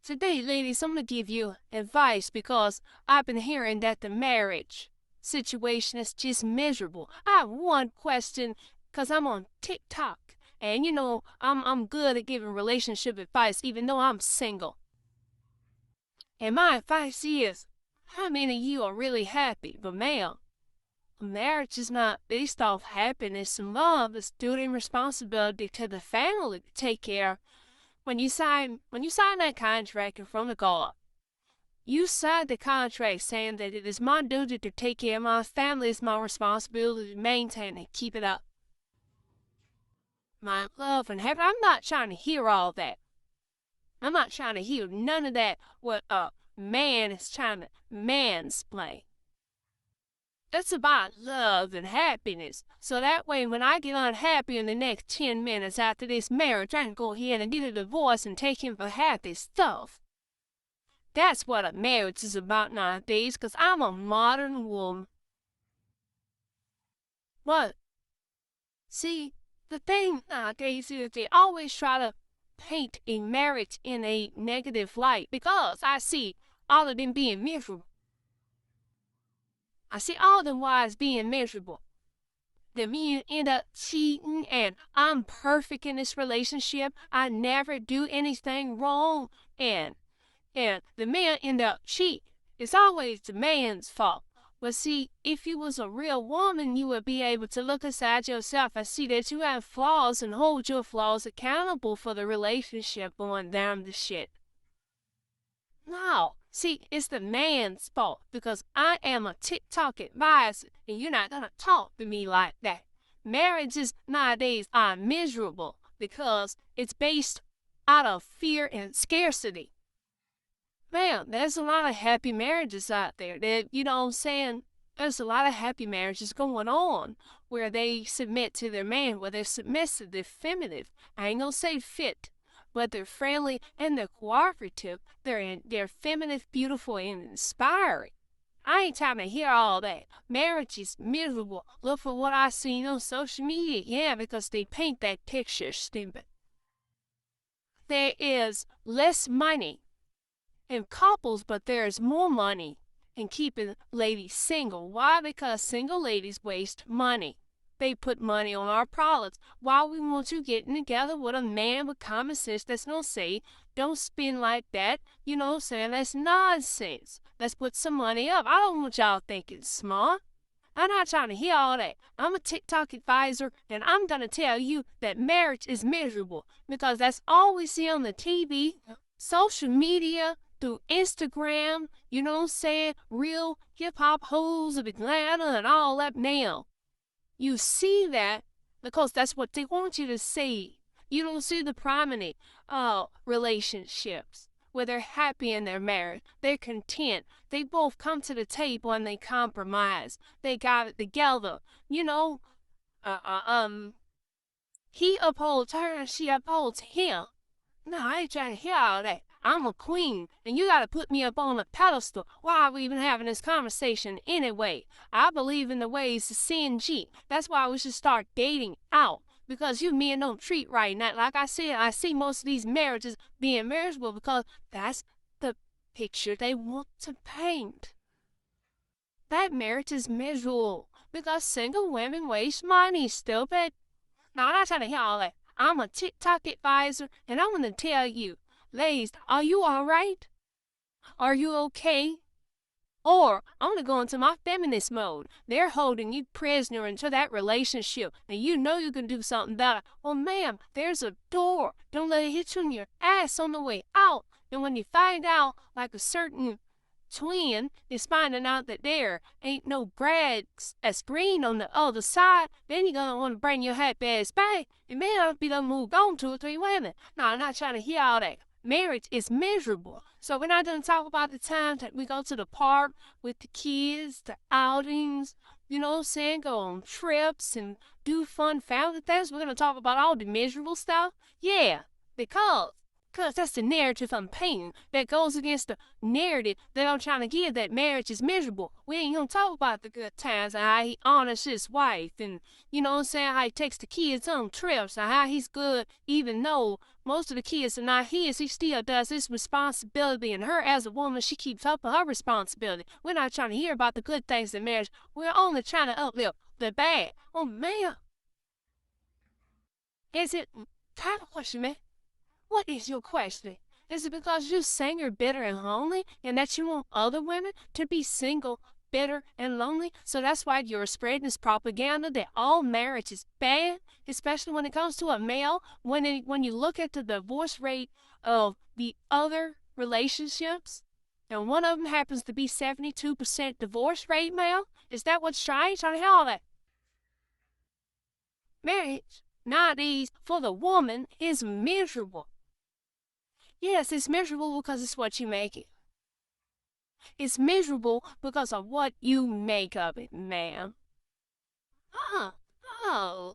Today, ladies, I'm gonna give you advice because I've been hearing that the marriage situation is just miserable. I have one question because I'm on TikTok and I'm good at giving relationship advice even though I'm single. And my advice is, how many of you are really happy? But ma'am, marriage is not based off happiness and love. It's duty and responsibility to the family to take care. When you sign that contract in front of God, you signed the contract saying that it is my duty to take care of my family. It's my responsibility to maintain and keep it up. My love and heaven. I'm not trying to hear all that. I'm not trying to hear none of that. What a man is trying to mansplain. It's about love and happiness. So that way, when I get unhappy in the next 10 minutes after this marriage, I can go ahead and get a divorce and take him for happy stuff. That's what a marriage is about nowadays, because I'm a modern woman. But, see, the thing nowadays is they always try to paint a marriage in a negative light because I see all of them being miserable. I see all the wives being miserable. The men end up cheating, and I'm perfect in this relationship. I never do anything wrong, and the man end up cheating. It's always the man's fault. But see, if you was a real woman, you would be able to look inside yourself and see that you have flaws and hold your flaws accountable for the relationship going down the shit. No. See, it's the man's fault because I am a TikTok advisor and you're not gonna talk to me like that. Marriages nowadays are miserable because it's based out of fear and scarcity. Man, there's a lot of happy marriages out there that, you know what I'm saying? There's a lot of happy marriages going on where they submit to their man, where they're submissive, they're feminine. I ain't gonna say fit, but they're friendly and they're cooperative. They're feminine, beautiful, and inspiring. I ain't trying to hear all that. Marriage is miserable. Look for what I seen on social media. Yeah, because they paint that picture stupid. There is less money in couples, but there's more money in keeping ladies single. Why? Because single ladies waste money. They put money on our products. Why we want you getting together with a man with common sense that's gonna say, don't spend like that. You know what I'm saying? That's nonsense. Let's put some money up. I don't want y'all thinking smart. I'm not trying to hear all that. I'm a TikTok advisor, and I'm gonna tell you that marriage is miserable because that's all we see on the TV, social media, through Instagram, you know what I'm saying? Real hip-hop hoes of Atlanta and all that now. You see that because that's what they want you to see. You don't see the prominent relationships where they're happy in their marriage. They're content. They both come to the table and they compromise. They got it together. You know, he upholds her and she upholds him. No, I ain't trying to hear all that. I'm a queen, and you gotta put me up on a pedestal. Why are we even having this conversation anyway? I believe in the ways of CNG. That's why we should start dating out. Because you men don't treat right. Now, like I said, I see most of these marriages being miserable because that's the picture they want to paint. That marriage is miserable because single women waste money, stupid. Now, I'm not trying to hear all that. I'm a TikTok advisor, and I'm gonna tell you, ladies, are you alright? Are you okay? Or I'm gonna go into my feminist mode. They're holding you prisoner into that relationship, and you know you can do something better. Well, ma'am, there's a door. Don't let it hit you in your ass on the way out. And when you find out, like a certain twin is finding out that there ain't no grass as green on the other side, then you're gonna want to bring your happy ass back. You may not be done moved on 2 or 3 women. No, I'm not trying to hear all that. Marriage is miserable. So we're not going to talk about the times that we go to the park with the kids, the outings, you know what I'm saying, go on trips and do fun family things. We're going to talk about all the miserable stuff. Yeah, because Because that's the narrative I'm painting that goes against the narrative that I'm trying to give, that marriage is miserable. We ain't gonna talk about the good times and how he honors his wife and, you know what I'm saying, how he takes the kids on trips and how he's good even though most of the kids are not his. He still does his responsibility, and her as a woman, she keeps up with her responsibility. We're not trying to hear about the good things in marriage. We're only trying to uplift the bad. Oh, man. Is it kind of question, man? What is your question? Is it because you're saying you're bitter and lonely and that you want other women to be single, bitter, and lonely? So that's why you're spreading this propaganda that all marriage is bad, especially when it comes to a male. When you look at the divorce rate of the other relationships, and one of them happens to be 72% divorce rate male, is that what's trying to hell that? Marriage nowadays for the woman is miserable. Yes, it's miserable because it's what you make it. It's miserable because of what you make of it, ma'am. Oh, oh,